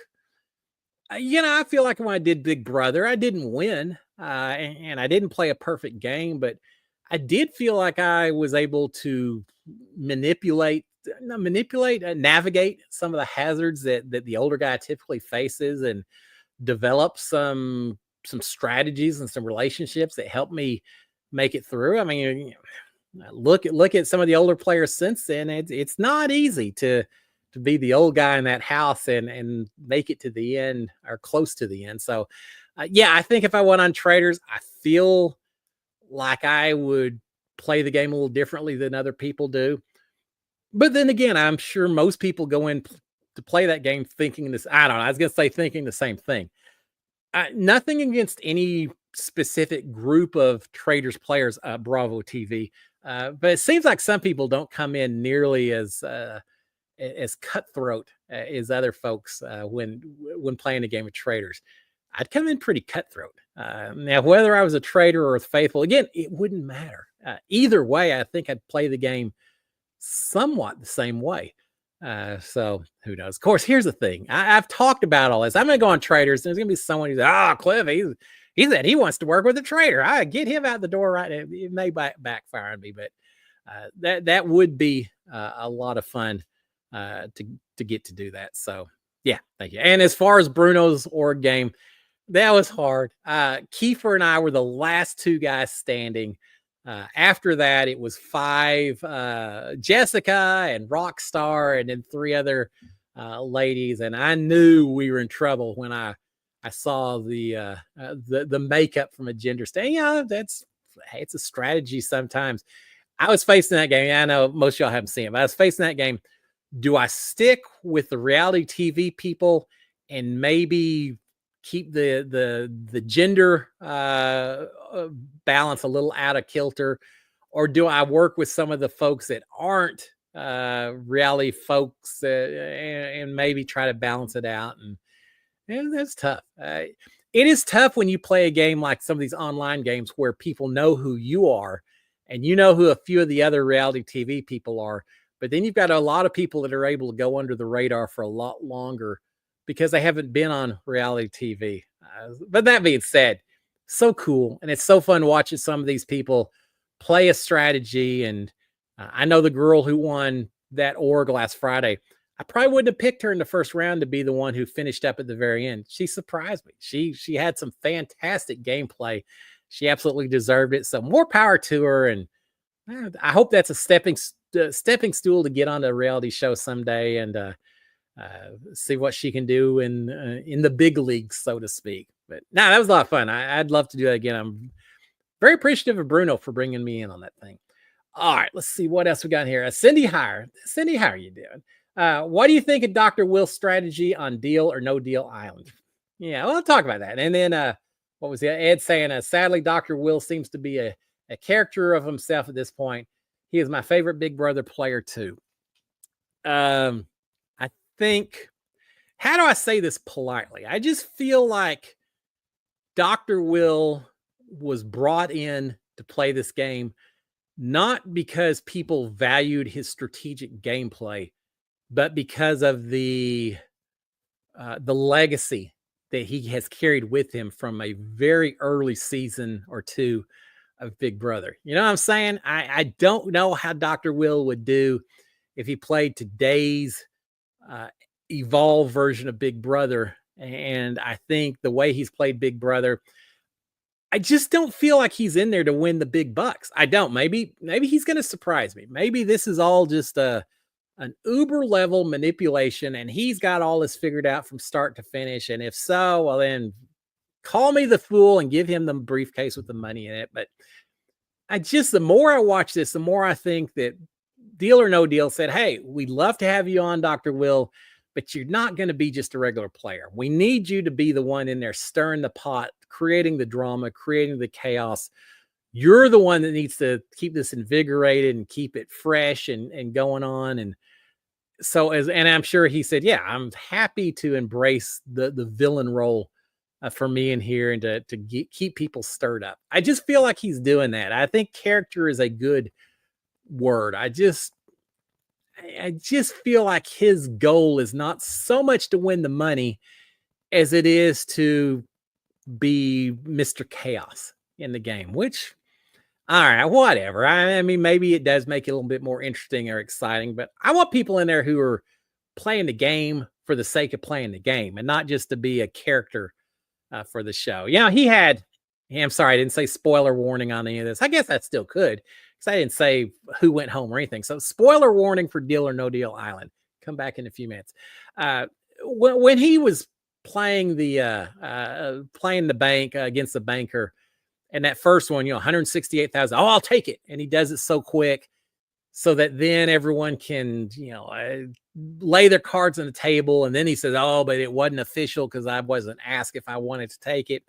I feel like when I did Big Brother, I didn't win, and I didn't play a perfect game, but I did feel like I was able to navigate some of the hazards that the older guy typically faces, and develop some strategies and some relationships that help me make it through. I mean, look at some of the older players since then. It's not easy to to be the old guy in that house and make it to the end or close to the end. So, yeah, I think if I went on Traitors, I feel like I would play the game a little differently than other people do. But then again, I'm sure most people go in to play that game thinking this. I don't know. I was going to say thinking the same thing. Nothing against any specific group of Traitors players, Bravo TV. But it seems like some people don't come in nearly as cutthroat as other folks when playing a game of Traitors. I'd come in pretty cutthroat. Now, whether I was a traitor or a faithful, again, it wouldn't matter. Either way, I think I'd play the game somewhat the same way. So who knows? Of course, here's the thing. I've talked about all this. I'm going to go on Traitors. There's going to be someone who's like, oh, Cliff, he said he wants to work with a traitor. I get him out the door right now. It may backfire on me, but that would be a lot of fun to get to do that. So yeah, thank you. And as far as Bruno's org game, that was hard. Kiefer and I were the last two guys standing. After that, it was 5 Jessica and Rockstar, and then 3 other ladies. And I knew we were in trouble when I saw the makeup from a gender stand. Yeah, it's a strategy sometimes. I was facing that game. I know most of y'all haven't seen it, but I was facing that game. Do I stick with the reality TV people and maybe keep the gender balance a little out of kilter, or do I work with some of the folks that aren't reality folks and maybe try to balance it out? And that's tough. It is tough when you play a game like some of these online games where people know who you are and you know who a few of the other reality TV people are, but then you've got a lot of people that are able to go under the radar for a lot longer because they haven't been on reality TV. But that being said, so cool. And it's so fun watching some of these people play a strategy. And I know the girl who won that org last Friday, I probably wouldn't have picked her in the first round to be the one who finished up at the very end. She surprised me. She had some fantastic gameplay. She absolutely deserved it. So more power to her. And I hope that's a stepping stool to get on a reality show someday and see what she can do in the big leagues, so to speak. But that was a lot of fun. I'd love to do that again. I'm very appreciative of Bruno for bringing me in on that thing. All right, let's see what else we got here. Cindy, how are you doing? What do you think of Dr. Will's strategy on Deal or No Deal Island? Yeah, well, I'll talk about that. And then what was Ed saying? Sadly, Dr. Will seems to be a character of himself at this point. He is my favorite Big Brother player too. I think, how do I say this politely? I just feel like Dr. Will was brought in to play this game not because people valued his strategic gameplay, but because of the legacy that he has carried with him from a very early season or two of Big Brother. You know what I'm saying? I don't know how Dr. Will would do if he played today's evolved version of Big Brother. And I think the way he's played Big Brother, I just don't feel like he's in there to win the big bucks. I don't. Maybe he's going to surprise me. Maybe this is all just an uber level manipulation and he's got all this figured out from start to finish. And if so, well, then call me the fool and give him the briefcase with the money in it. But the more I watch this, the more I think that Deal or No Deal said, hey, we'd love to have you on, Dr. Will, but you're not going to be just a regular player. We need you to be the one in there stirring the pot, creating the drama, creating the chaos. You're the one that needs to keep this invigorated and keep it fresh and going on. And so and I'm sure he said, yeah, I'm happy to embrace the villain role for me in here and to keep people stirred up. I just feel like he's doing that. I think character is a good word. I just feel like his goal is not so much to win the money as it is to be Mr. Chaos in the game, which, all right, whatever. I mean, maybe it does make it a little bit more interesting or exciting, but I want people in there who are playing the game for the sake of playing the game and not just to be a character for the show. I'm sorry, I didn't say spoiler warning on any of this. I guess that still could, because I didn't say who went home or anything. So spoiler warning for Deal or No Deal Island. come back in a few minutes. When he was playing the bank against the banker, and that first one, 168,000. Oh, I'll take it, and he does it so quick, so that then everyone can, lay their cards on the table. And then he says, "Oh, but it wasn't official because I wasn't asked if I wanted to take it."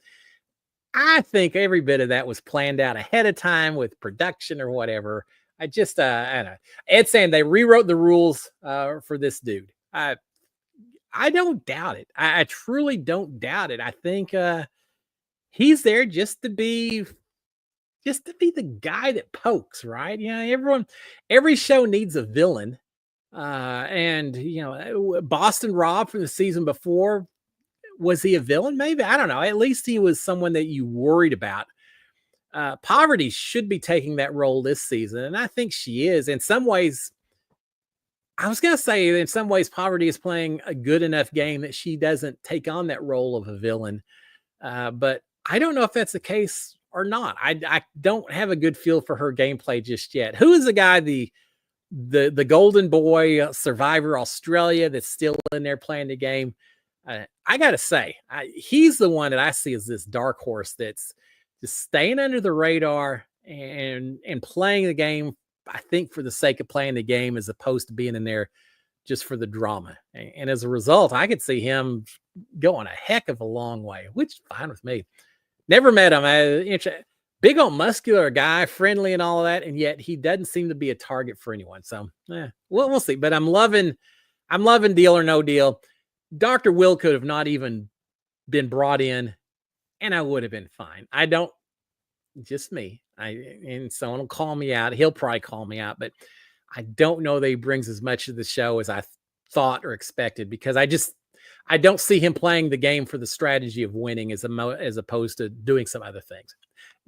I think every bit of that was planned out ahead of time with production or whatever. I don't know. Ed saying they rewrote the rules for this dude. I don't doubt it. I truly don't doubt it. I think he's there just to be the guy that pokes, right? Every show needs a villain. And Boston Rob from the season before, was he a villain? Maybe. I don't know. At least he was someone that you worried about. Poverty should be taking that role this season, and I think she is. In some ways, I was going to say, in some ways, Poverty is playing a good enough game that she doesn't take on that role of a villain. But I don't know if that's the case or not. I don't have a good feel for her gameplay just yet. Who is the guy, the golden boy Survivor Australia, that's still in there playing the game? I got to say, he's the one that I see as this dark horse that's just staying under the radar and playing the game, I think, for the sake of playing the game, as opposed to being in there just for the drama. And as a result, I could see him going a heck of a long way, which is fine with me. Never met him. Big old muscular guy, friendly and all of that, and yet he doesn't seem to be a target for anyone. So we'll see. But I'm loving Deal or No Deal. Dr. Will could have not even been brought in, and I would have been fine. I don't, just me. And someone will call me out. He'll probably call me out, but I don't know that he brings as much to the show as I thought or expected, because I don't see him playing the game for the strategy of winning as opposed to doing some other things.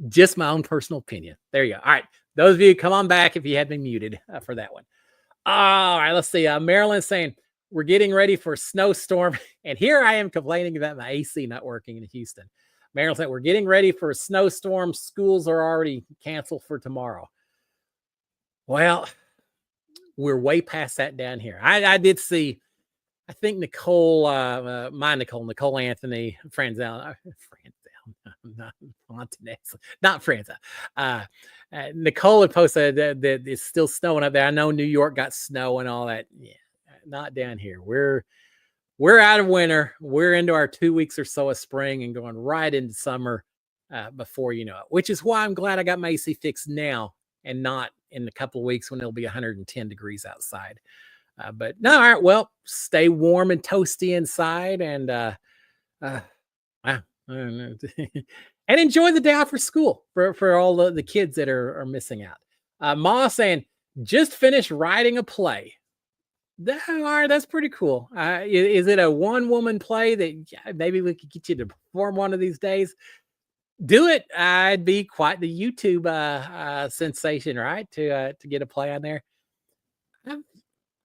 Just my own personal opinion. There you go. All right. Those of you, come on back if you had me muted for that one. All right. Let's see. Marilyn's saying, we're getting ready for a snowstorm. And here I am complaining about my AC not working in Houston. Marilyn said, we're getting ready for a snowstorm. Schools are already canceled for tomorrow. Well, we're way past that down here. I did see, I think Nicole Anthony, Franzel, not Franza. Nicole had posted that it's still snowing up there. I know New York got snow and all that. Yeah, not down here. We're out of winter. We're into our 2 weeks or so of spring and going right into summer before you know it, which is why I'm glad I got my AC fixed now and not in a couple of weeks when it'll be 110 degrees outside. But no, all right, well, stay warm and toasty inside, and and enjoy the day off for school for all the kids that are missing out. Ma saying, just finished writing a play. All right, that's pretty cool. Is it a one-woman play that maybe we could get you to perform one of these days? Do it. I'd be quite the YouTube sensation, right? To get a play on there.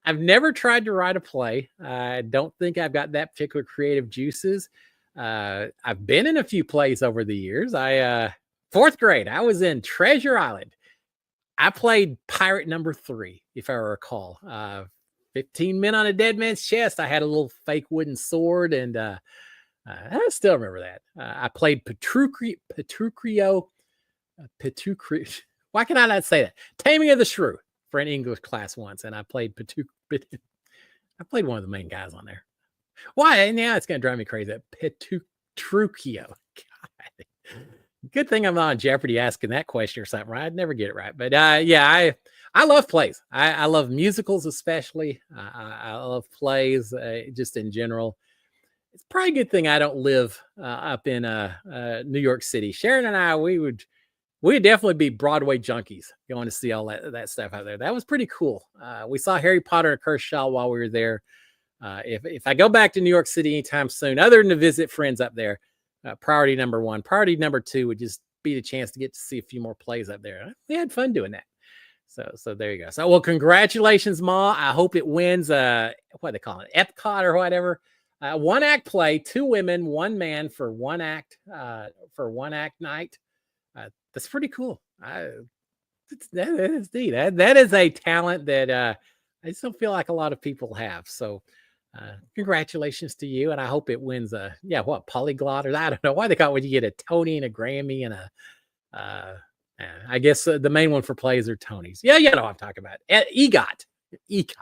I've never tried to write a play. I don't think I've got that particular creative juices. I've been in a few plays over the years. Fourth grade, I was in Treasure Island. I played Pirate Number 3, if I recall. 15 men on a dead man's chest. I had a little fake wooden sword, and I still remember that. I played Petruchio. Why can I not say that? Taming of the Shrew for an English class once, and I played I played one of the main guys on there. Why? Now it's going to drive me crazy. Petruchio. God. Good thing I'm not on Jeopardy asking that question or something, right? I'd never get it right. But yeah, I love plays. I love musicals especially. I love plays just in general. It's probably a good thing I don't live up in New York City. Sharon and I, we'd definitely be Broadway junkies going to see all that stuff out there. That was pretty cool. We saw Harry Potter and Cursed Child while we were there. If I go back to New York City anytime soon, other than to visit friends up there, priority number one. Priority number two would just be the chance to get to see a few more plays up there. We had fun doing that. So there you go. So, well, congratulations, Ma. I hope it wins what they call it, Epcot or whatever. One act play, 2 women, 1 man for one act night. That's pretty cool. That is a talent that I just don't feel like a lot of people have. So, congratulations to you, and I hope it wins a polyglot, or I don't know why they got when you get a Tony and a Grammy and a uh, I guess the main one for plays are Tonys. Yeah, you know what I'm talking about. EGOT, EGOT.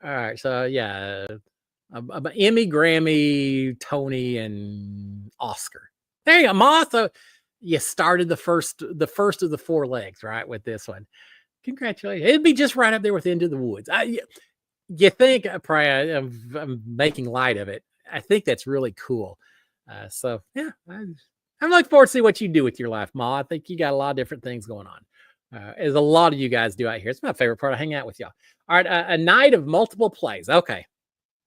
All right, so yeah, Emmy, Grammy, Tony, and Oscar. There you go, Martha. You started the first of the four legs, right, with this one. Congratulations! It'd be just right up there with Into the Woods. You think probably I'm making light of it. I think that's really cool. So yeah, I'm looking forward to see what you do with your life, Ma. I think you got a lot of different things going on. As a lot of you guys do out here. It's my favorite part. I hang out with y'all. All right, a night of multiple plays. Okay,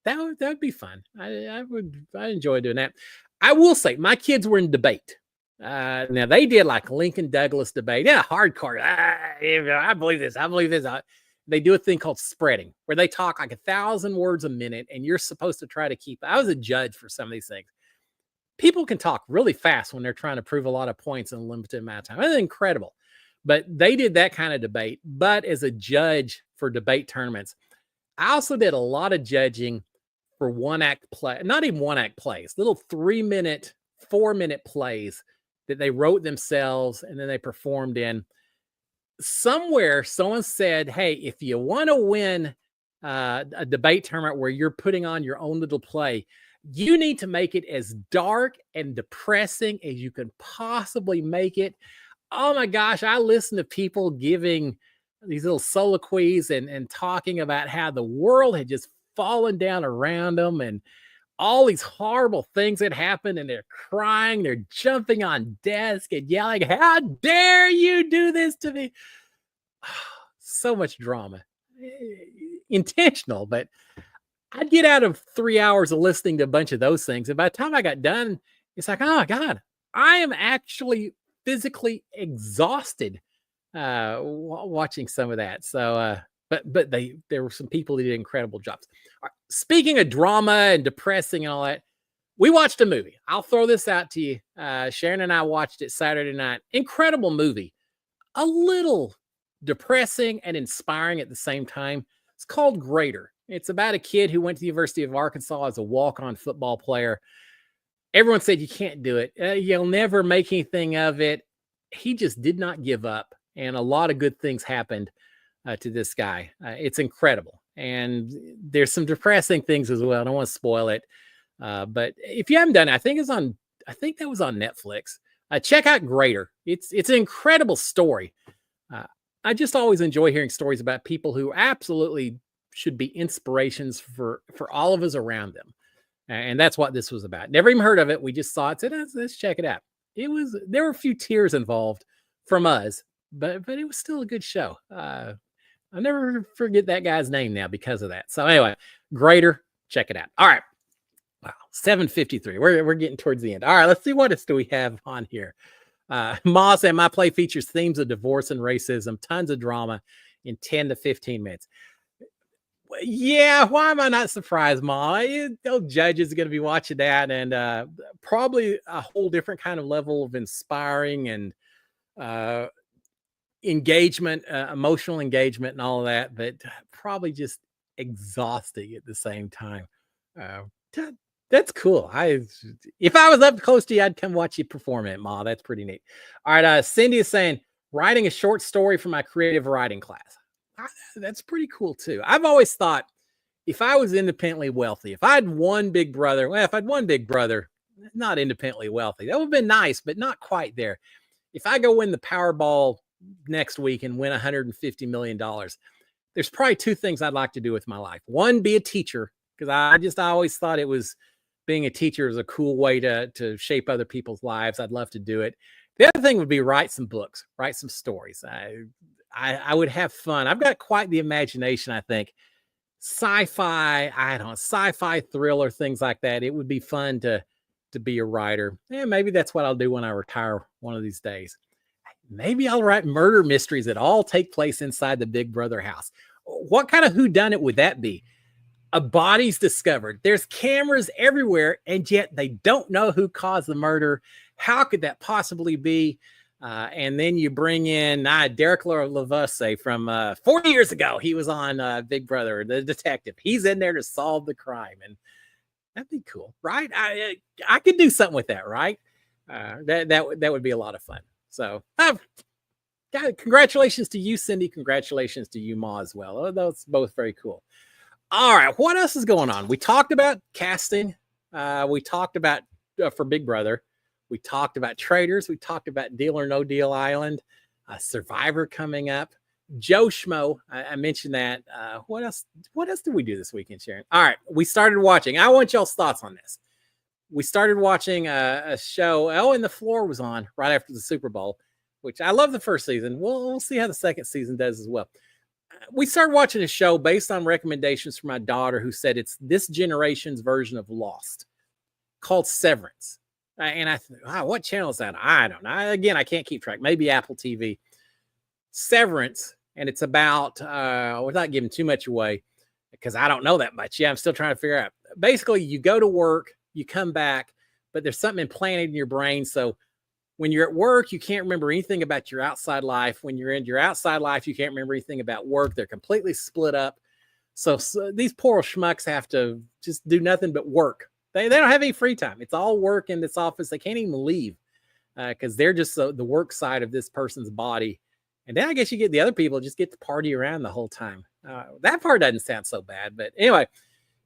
that would be fun. I enjoy doing that. I will say my kids were in debate. Now they did like Lincoln Douglas debate. Yeah, hardcore. I believe this. I believe this. They do a thing called spreading, where they talk like 1,000 words a minute, and you're supposed to try to keep. I was a judge for some of these things. People can talk really fast when they're trying to prove a lot of points in a limited amount of time. It's incredible. But they did that kind of debate. But as a judge for debate tournaments, I also did a lot of judging for one act play, not even one act plays, little 3-minute, 4-minute plays that they wrote themselves and then they performed in. Somewhere, someone said, hey, if you want to win a debate tournament where you're putting on your own little play, you need to make it as dark and depressing as you can possibly make it. Oh my gosh, I listen to people giving these little soliloquies and talking about how the world had just fallen down around them and all these horrible things that happened, and they're crying, they're jumping on desks and yelling, how dare you do this to me? So much drama. Intentional, but I'd get out of 3 hours of listening to a bunch of those things. And by the time I got done, it's like, oh my God, I am actually physically exhausted watching some of that. So, but there were some people who did incredible jobs. Right, speaking of drama and depressing and all that, we watched a movie. I'll throw this out to you. Sharon and I watched it Saturday night. Incredible movie. A little depressing and inspiring at the same time. It's called Greater. It's about a kid who went to the University of Arkansas as a walk-on football player. Everyone said, you can't do it. You'll never make anything of it. He just did not give up. And a lot of good things happened to this guy. It's incredible. And there's some depressing things as well. I don't want to spoil it. But if you haven't done it, I think that was on Netflix. Check out Greater. It's an incredible story. I just always enjoy hearing stories about people who absolutely should be inspirations for all of us around them. And that's what this was about. Never even heard of it. We just saw it, said, let's check it out. There were a few tears involved from us, but it was still a good show. I'll never forget that guy's name now because of that. So anyway, Greater, check it out. All right. Wow, 7:53. We're getting towards the end. All right, let's see what else do we have on here. Moss and my play features themes of divorce and racism, tons of drama in 10 to 15 minutes. Yeah, why am I not surprised, Ma? No judges are going to be watching that, and probably a whole different kind of level of inspiring and engagement, emotional engagement, and all of that, but probably just exhausting at the same time. That's cool. If I was up close to you, I'd come watch you perform it, Ma. That's pretty neat. All right, Cindy is saying, writing a short story for my creative writing class. That's pretty cool too. I've always thought if I was independently wealthy, if I had one big brother, not independently wealthy, that would have been nice, but not quite there. If I go win the Powerball next week and win $150 million, there's probably two things I'd like to do with my life. One, be a teacher, because I always thought being a teacher is a cool way to shape other people's lives. I'd love to do it. The other thing would be write some books, write some stories. I would have fun. I've got quite the imagination, I think. Sci-fi thriller, things like that. It would be fun to be a writer. Yeah, maybe that's what I'll do when I retire one of these days. Maybe I'll write murder mysteries that all take place inside the Big Brother house. What kind of whodunit would that be? A body's discovered. There's cameras everywhere, and yet they don't know who caused the murder. How could that possibly be? And then you bring in Derek Lavasse from 40 years ago. He was on Big Brother, the detective. He's in there to solve the crime, and that'd be cool, right? I could do something with that, right? That would be a lot of fun. So, congratulations to you, Cindy. Congratulations to you, Ma, as well. Oh, those both very cool. All right, what else is going on? We talked about casting. We talked about for Big Brother. We talked about Traitors. We talked about Deal or No Deal Island. Survivor coming up. Joe Schmo. I mentioned that. What else? What else did we do this weekend, Sharon? All right, we started watching. I want y'all's thoughts on this. We started watching a show. Oh, and The Floor was on right after the Super Bowl, which I love the first season. We'll see how the second season does as well. We started watching a show based on recommendations from my daughter, who said it's this generation's version of Lost, called Severance. And I thought, what channel is that? I don't know. Again, I can't keep track. Maybe Apple TV. Severance, and it's about, without giving too much away, because I don't know that much. Yeah, I'm still trying to figure out. Basically, you go to work, you come back, but there's something implanted in your brain. So when you're at work, you can't remember anything about your outside life. When you're in your outside life, you can't remember anything about work. They're completely split up. So these poor schmucks have to just do nothing but work. They don't have any free time. It's all work in this office. They can't even leave because they're just the work side of this person's body. And then I guess you get the other people just get to party around the whole time. That part doesn't sound so bad. But anyway,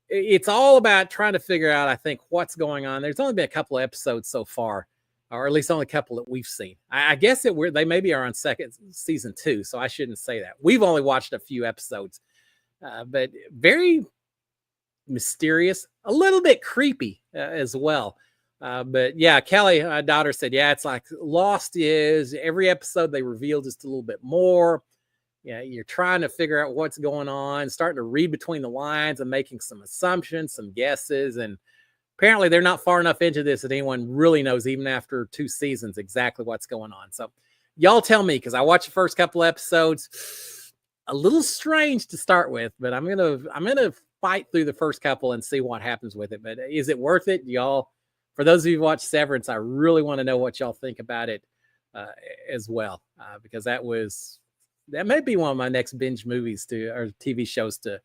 it's all about trying to figure out, I think, what's going on. There's only been a couple of episodes so far, or at least only a couple that we've seen. I guess they maybe are on season 2, so I shouldn't say that. We've only watched a few episodes, but very mysterious, a little bit creepy as well. But yeah, Kelly, my daughter, said, yeah, it's like Lost is. Every episode they reveal just a little bit more. Yeah, you're trying to figure out what's going on, starting to read between the lines and making some assumptions, some guesses. And apparently they're not far enough into this that anyone really knows, even after 2 seasons, exactly what's going on. So y'all tell me, because I watched the first couple episodes. A little strange to start with, but I'm gonna fight through the first couple and see what happens with it. But is it worth it? Y'all, for those of you who watch Severance, I really want to know what y'all think about it as well, because that may be one of my next binge movies or TV shows to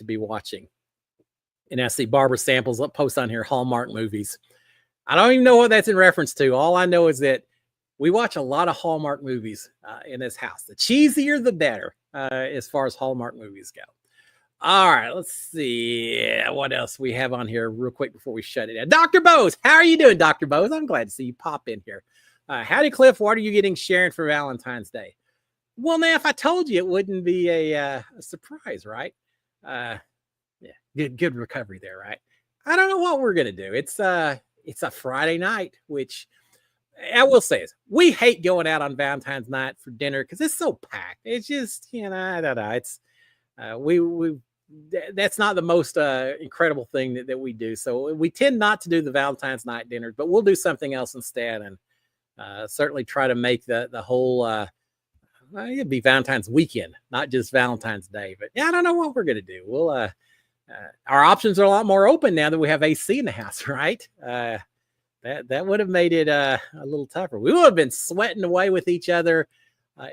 be watching. And I see Barbara Samples post on here, Hallmark movies. I don't even know what that's in reference to. All I know is that we watch a lot of Hallmark movies in this house. The cheesier, the better, as far as Hallmark movies go. All right, let's see what else we have on here real quick before we shut it down. Dr. Bose, how are you doing, Dr. Bose? I'm glad to see you pop in here. Howdy, Cliff. What are you getting Sharon for Valentine's Day? Well, now, if I told you, it wouldn't be a surprise, right? Yeah, good recovery there, right? I don't know what we're gonna do. It's a Friday night, which I will say is we hate going out on Valentine's night for dinner because it's so packed. It's just, I don't know. It's that's not the most incredible thing that we do. So we tend not to do the Valentine's night dinners, but we'll do something else instead, and certainly try to make the whole it'd be Valentine's weekend, not just Valentine's Day. But yeah, I don't know what we're gonna do. We'll our options are a lot more open now that we have AC in the house, right? That would have made it a little tougher. We would have been sweating away with each other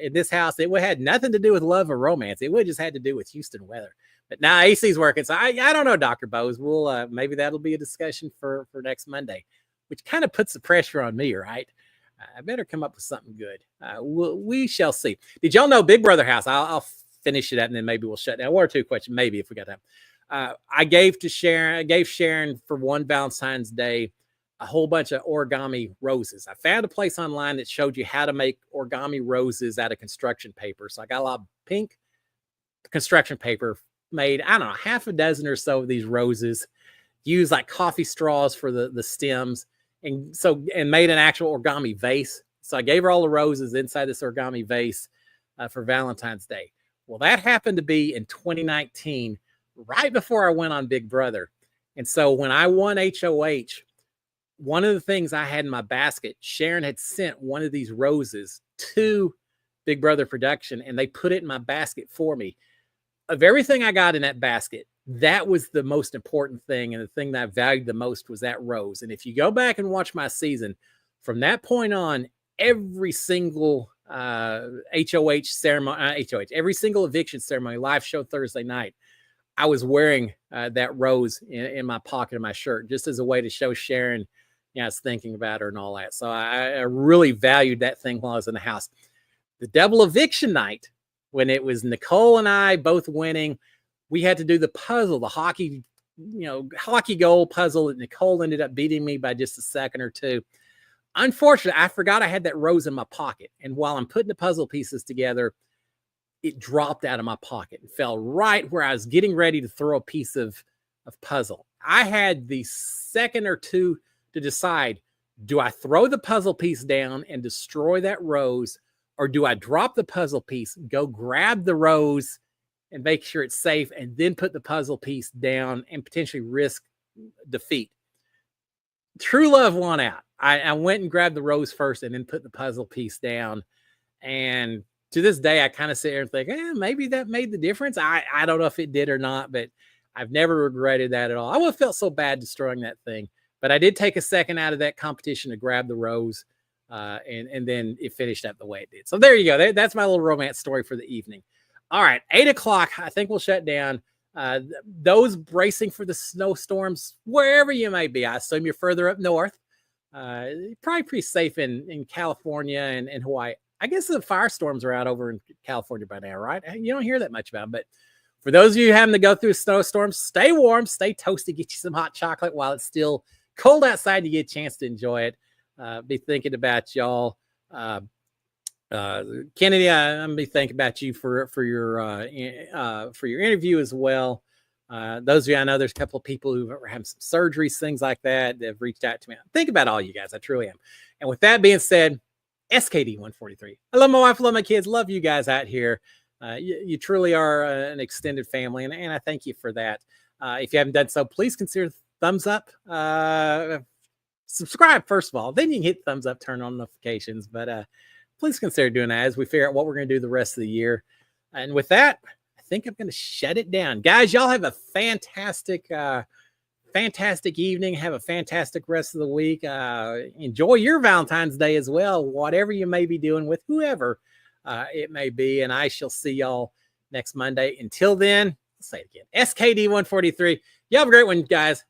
in this house. It would have had nothing to do with love or romance. It would have just had to do with Houston weather. But now AC's working. So I don't know, Dr. Bose. We'll maybe that'll be a discussion for next Monday, which kind of puts the pressure on me, right? I better come up with something good. We shall see. Did y'all know Big Brother House? I'll finish it up and then maybe we'll shut down. 1 or 2 questions, maybe, if we got time. I gave Sharon for one Valentine's Day a whole bunch of origami roses. I found a place online that showed you how to make origami roses out of construction paper. So I got a lot of pink construction paper, made, I don't know, half a dozen or so of these roses, used like coffee straws for the stems, and made an actual origami vase. So I gave her all the roses inside this origami vase for Valentine's Day. Well, that happened to be in 2019, right before I went on Big Brother. And so when I won HOH, one of the things I had in my basket, Sharon had sent one of these roses to Big Brother production, and they put it in my basket for me. Of everything I got in that basket, that was the most important thing. And the thing that I valued the most was that rose. And if you go back and watch my season, from that point on, every single HOH ceremony, every single eviction ceremony, live show Thursday night, I was wearing that rose in my pocket of my shirt, just as a way to show Sharon, I was thinking about her and all that. So I really valued that thing while I was in the house. The double eviction night, when it was Nicole and I both winning, we had to do the puzzle, the hockey goal puzzle that Nicole ended up beating me by just a second or two. Unfortunately, I forgot I had that rose in my pocket. And while I'm putting the puzzle pieces together, it dropped out of my pocket and fell right where I was getting ready to throw a piece of puzzle. I had the second or two to decide, do I throw the puzzle piece down and destroy that rose, or do I drop the puzzle piece, go grab the rose and make sure it's safe, and then put the puzzle piece down and potentially risk defeat? True love won out. I went and grabbed the rose first and then put the puzzle piece down. And to this day, I kind of sit here and think, maybe that made the difference. I don't know if it did or not, but I've never regretted that at all. I would have felt so bad destroying that thing, but I did take a second out of that competition to grab the rose, and then it finished up the way it did. So there you go. That's my little romance story for the evening. All right, 8 o'clock, I think we'll shut down. Those bracing for the snowstorms, wherever you may be, I assume you're further up north. Probably pretty safe in California and Hawaii. I guess the firestorms are out over in California by now, right? You don't hear that much about them. But for those of you having to go through snowstorms, stay warm, stay toasty, get you some hot chocolate while it's still cold outside. You get a chance to enjoy it. Be thinking about y'all. Kennedy, I'm gonna be thinking about you for your interview as well. Those of you, I know there's a couple of people who are having some surgeries, things like that, that have reached out to me. Think about all you guys. I truly am. And with that being said, SKD 143. I love my wife, love my kids, love you guys out here. You truly are an extended family, and I thank you for that. If you haven't done so, please consider thumbs up. Subscribe first of all, then you can hit thumbs up, turn on notifications. But please consider doing that as we figure out what we're going to do the rest of the year. And with that, I think I'm going to shut it down. Guys, y'all have a fantastic evening. Have a fantastic rest of the week. Enjoy your Valentine's Day as well, whatever you may be doing with whoever it may be. And I shall see y'all next Monday. Until then, I'll say it again. SKD 143. You have a great one, guys.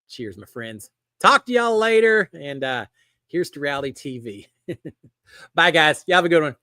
Cheers, my friends. Talk to y'all later. And here's to reality TV. Bye, guys. You have a good one.